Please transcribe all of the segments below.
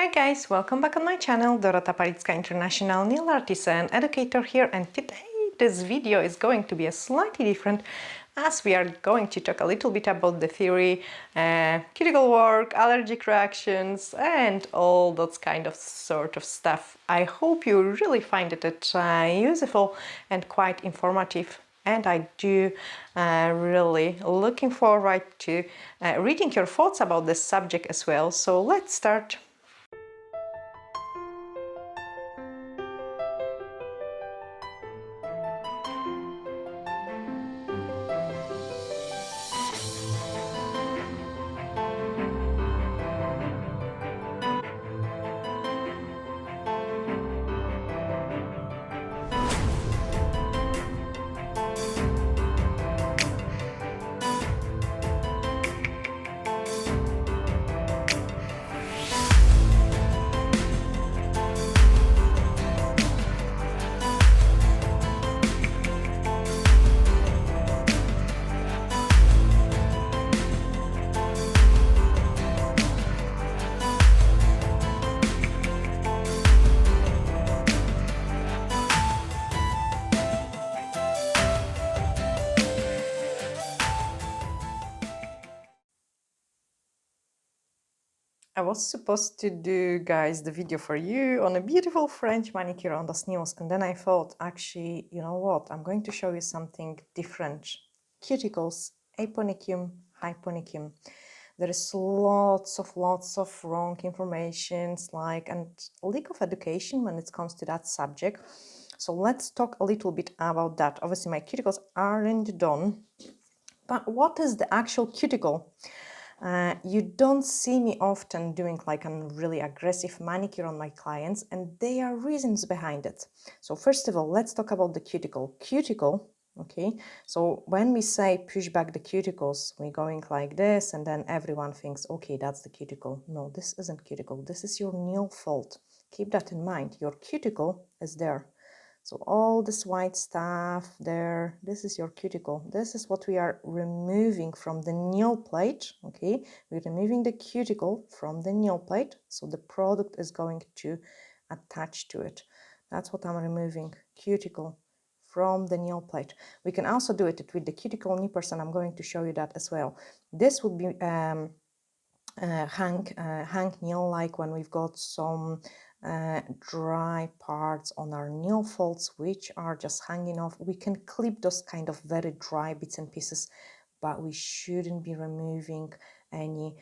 Hi guys, welcome back on my channel. Dorota Palicka, international nail artist and educator here, and today this video is going to be a slightly different as we are going to talk a little bit about the theory, cuticle work, allergic reactions and all that kind of sort of stuff. I hope you really find it useful and quite informative. And I do really looking forward to reading your thoughts about this subject as well. So let's start. I was supposed to do, guys, the video for you on a beautiful French manicure on the nails, and then I thought, actually, you know what, I'm going to show you something different. Cuticles, eponychium, hyponychium. There is lots of wrong informations, and lack of education when it comes to that subject. So let's talk a little bit about that. Obviously, my cuticles aren't done, but what is the actual cuticle? You don't see me often doing like a really aggressive manicure on my clients, and there are reasons behind it. So first of all, let's talk about the cuticle. Cuticle, okay, so when we say push back the cuticles, we're going like this, and then everyone thinks, okay, that's the cuticle. No, this isn't cuticle. This is your nail fold. Keep that in mind. Your cuticle is there. So all this white stuff there, this is your cuticle. This is what we are removing from the nail plate, okay? We're removing the cuticle from the nail plate, so the product is going to attach to it. That's what I'm removing, cuticle from the nail plate. We can also do it with the cuticle nippers, and I'm going to show you that as well. This would be hang nail, like when we've got some dry parts on our nail folds which are just hanging off. We can clip those kind of very dry bits and pieces, but we shouldn't be removing any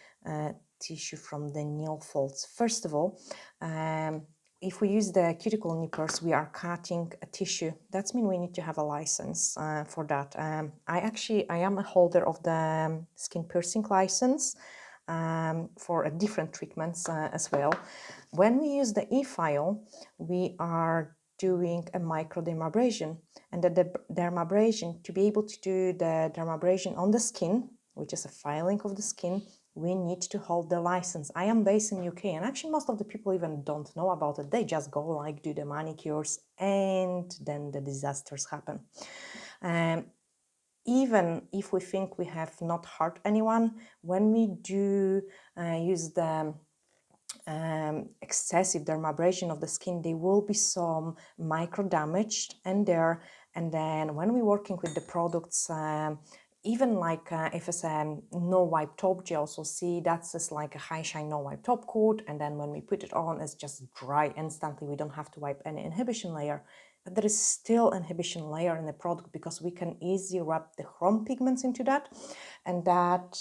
tissue from the nail folds. First of all, if we use the cuticle nippers, we are cutting a tissue. That means we need to have a license for that. I am a holder of the skin piercing license for different treatments as well. When we use the e-file, we are doing a microdermabrasion, and the dermabrasion, to be able to do the dermabrasion on the skin, which is a filing of the skin, we need to hold the license. I am based in UK, and actually most of the people even don't know about it. They just go like do the manicures, and then the disasters happen. Even if we think we have not hurt anyone, when we do use the excessive dermabrasion of the skin, there will be some micro damage in there. And then when we're working with the products, even like if it's a no wipe top gel, so see that's just like a high shine no wipe top coat, and then when we put it on, it's just dry instantly. We don't have to wipe any inhibition layer. But there is still inhibition layer in the product because we can easily rub the chrome pigments into that, and that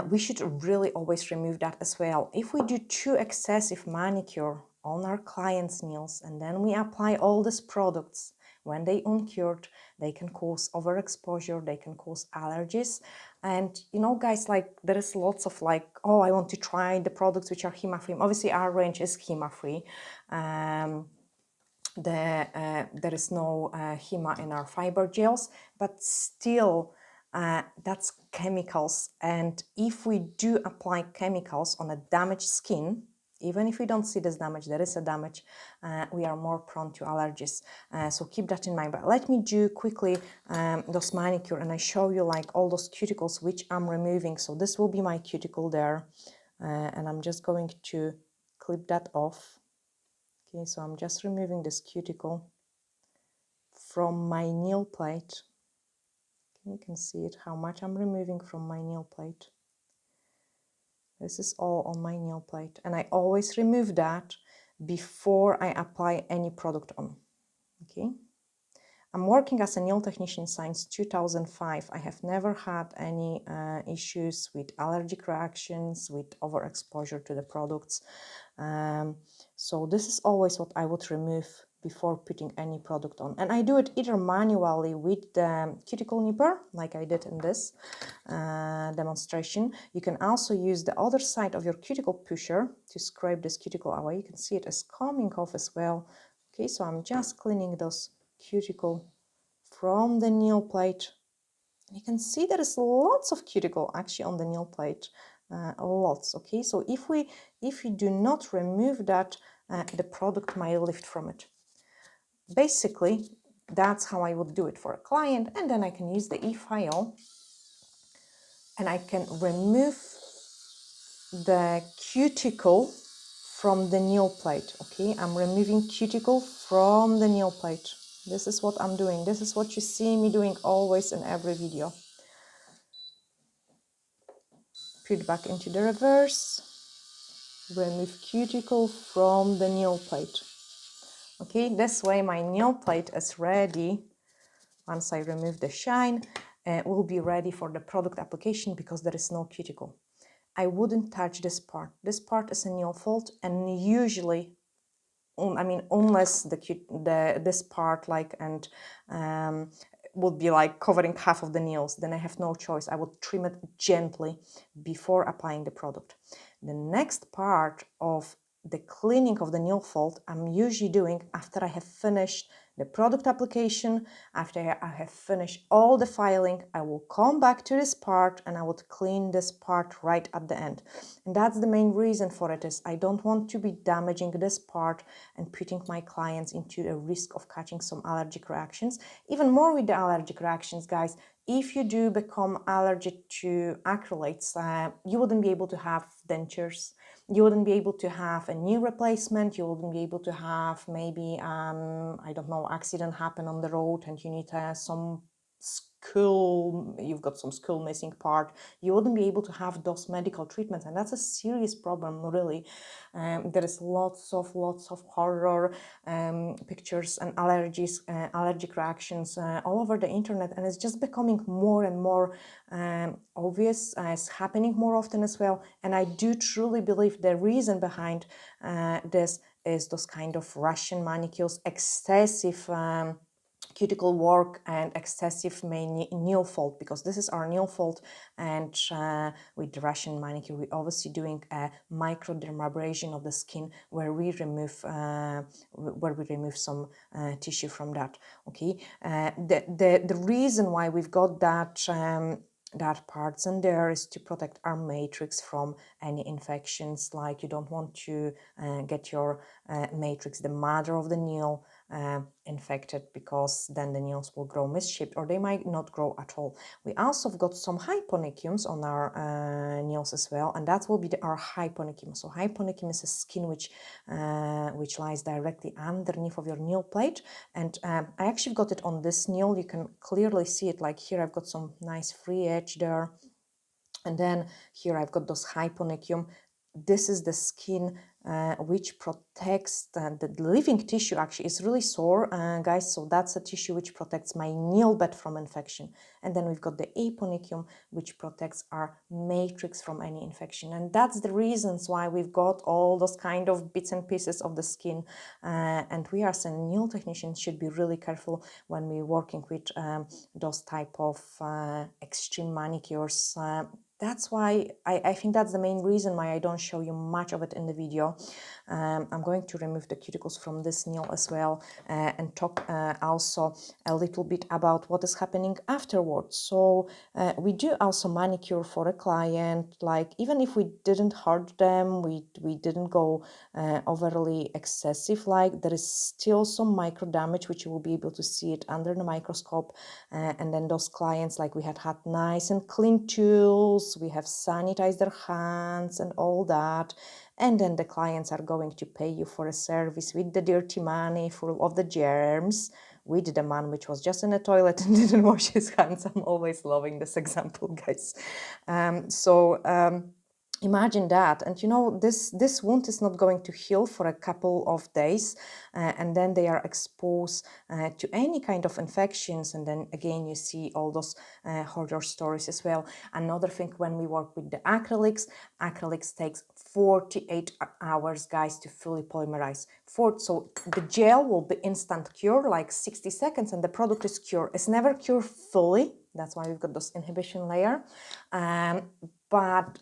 we should really always remove that as well. If we do too excessive manicure on our clients' nails and then we apply all these products, when they uncured, they can cause overexposure, they can cause allergies. And you know, guys, like there is lots of like, oh, I want to try the products which are HEMA-free. Obviously our range is HEMA-free. There is no HEMA in our fiber gels, but still that's chemicals. And if we do apply chemicals on a damaged skin, even if we don't see this damage, there is a damage, we are more prone to allergies. So keep that in mind. But let me do quickly those manicure, and I show you like all those cuticles which I'm removing. So this will be my cuticle there. and I'm just going to clip that off. Okay, so I'm just removing this cuticle from my nail plate. Okay, you can see it, how much I'm removing from my nail plate. This is all on my nail plate, and I always remove that before I apply any product on. Okay, I'm working as a nail technician since 2005. I have never had any issues with allergic reactions, with overexposure to the products. So this is always what I would remove before putting any product on. And I do it either manually with the cuticle nipper, like I did in this demonstration. You can also use the other side of your cuticle pusher to scrape this cuticle away. You can see it is coming off as well. Okay, so I'm just cleaning those cuticle from the nail plate. You can see there is lots of cuticle actually on the nail plate, lots. Okay, so if we do not remove that, the product might lift from it. Basically, that's how I would do it for a client, and then I can use the e-file and I can remove the cuticle from the nail plate. Okay, I'm removing cuticle from the nail plate. This is what I'm doing. This is what you see me doing always in every video. Put back into the reverse, remove cuticle from the nail plate. Okay, this way my nail plate is ready. Once I remove the shine, will be ready for the product application because there is no cuticle. I wouldn't touch this part. This part is a nail fold, and usually, I mean, unless this part would be like covering half of the nails, then I have no choice. I would trim it gently before applying the product. The next part of the cleaning of the nail fold I'm usually doing after I have finished the product application, after I have finished all the filing. I will come back to this part and I would clean this part right at the end. And that's the main reason for it, is I don't want to be damaging this part and putting my clients into a risk of catching some allergic reactions. Even more with the allergic reactions, guys, if you do become allergic to acrylates, you wouldn't be able to have dentures. You wouldn't be able to have a knee replacement. You wouldn't be able to have maybe, I don't know, accident happen on the road and you need some skull, you've got some skull missing part. You wouldn't be able to have those medical treatments, and that's a serious problem, really. There is lots of horror pictures and allergic reactions all over the internet, and it's just becoming more and more obvious. It's happening more often as well, and I do truly believe the reason behind this is those kind of Russian manicures, excessive cuticle work and excessive nail fold, because this is our nail fold, and with the Russian manicure we're obviously doing a microdermabrasion of the skin where we remove some tissue from that. Okay, the reason why we've got that parts in there is to protect our matrix from any infections. Like, you don't want to get your matrix, the mother of the nail, infected, because then the nails will grow misshaped or they might not grow at all. We also have got some hyponychiums on our nails as well, and that will be our hyponychium. So hyponychium is a skin which lies directly underneath of your nail plate, and I actually got it on this nail. You can clearly see it, like here I've got some nice free edge there, and then here I've got those hyponychium. This is the skin which protects the living tissue. Actually, is really sore, guys, so that's a tissue which protects my nail bed from infection. And then we've got the eponychium, which protects our matrix from any infection. And that's the reasons why we've got all those kind of bits and pieces of the skin, and we as a nail technician should be really careful when we're working with those type of extreme manicures. That's why I think that's the main reason why I don't show you much of it in the video. I'm going to remove the cuticles from this nail as well, and talk also a little bit about what is happening afterwards. So we do also manicure for a client, like even if we didn't hurt them, we didn't go overly excessive, like there is still some micro damage which you will be able to see it under the microscope, and then those clients, like we had nice and clean tools, cuticles, we have sanitized their hands and all that, and then the clients are going to pay you for a service with the dirty money full of the germs, with the man which was just in the toilet and didn't wash his hands. I'm always loving this example, guys. Imagine that, and you know, this wound is not going to heal for a couple of days, and then they are exposed to any kind of infections, and then again you see all those horror stories as well. Another thing, when we work with the acrylics takes 48 hours, guys, to fully polymerize. So the gel will be instant cure, like 60 seconds, and the product is cured. It's never cured fully. That's why we've got this inhibition layer, but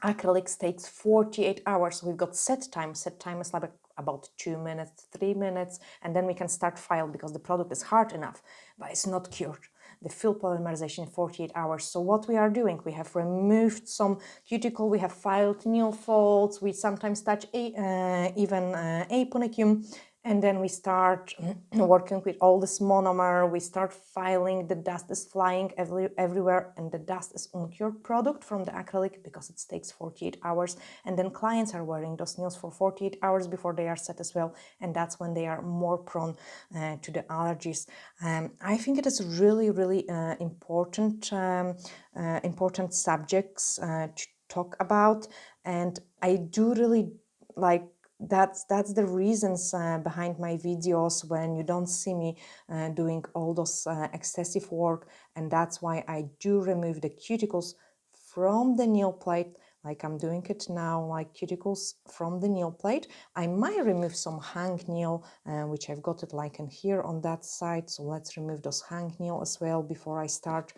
acrylics takes 48 hours. So we've got set time. Set time is like about 2 minutes, 3 minutes, and then we can start file because the product is hard enough, but it's not cured. The full polymerization in 48 hours. So what we are doing, we have removed some cuticle, we have filed nail folds, we sometimes touch even eponychium, and then we start working with all this monomer, we start filing, the dust is flying everywhere, and the dust is uncured product from the acrylic because it takes 48 hours, and then clients are wearing those nails for 48 hours before they are set as well, and that's when they are more prone to the allergies. I think it is really, really important subjects to talk about, and I do really like that's the reasons behind my videos when you don't see me doing all those excessive work, and that's why I do remove the cuticles from the nail plate, like I'm doing it now, like cuticles from the nail plate. I might remove some hangnail, which I've got it like in here on that side, so let's remove those hangnail as well before I start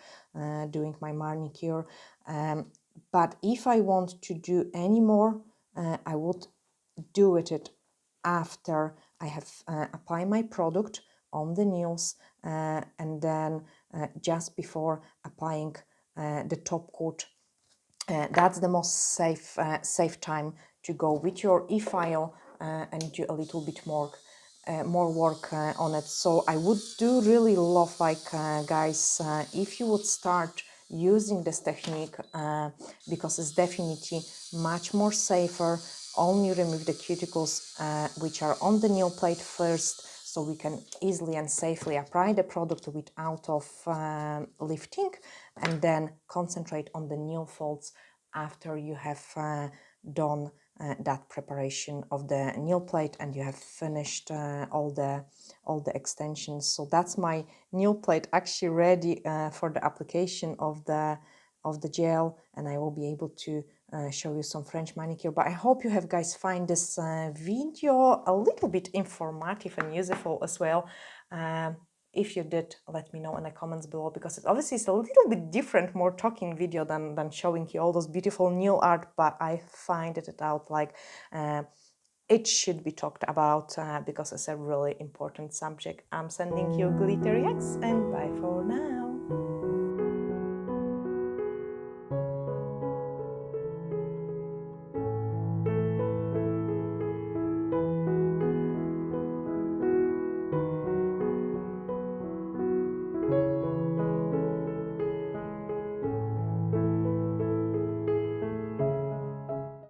doing my manicure. But if I want to do any more, I would do it after I have applied my product on the nails, and then just before applying the top coat. That's the most safe time to go with your e-file and do a little bit more work on it. So I would do really love, like guys, if you would start using this technique, because it's definitely much more safer. Only remove the cuticles which are on the nail plate first, so we can easily and safely apply the product without lifting, and then concentrate on the nail folds after you have done that preparation of the nail plate and you have finished all the extensions. So that's my nail plate actually ready for the application of the gel, and I will be able to show you some French manicure. But I hope you have, guys, find this video a little bit informative and useful as well. If you did, let me know in the comments below, because it obviously is a little bit different, more talking video than showing you all those beautiful nail art, but I find it out like it should be talked about because it's a really important subject. I'm sending you glittery hugs, and bye for now.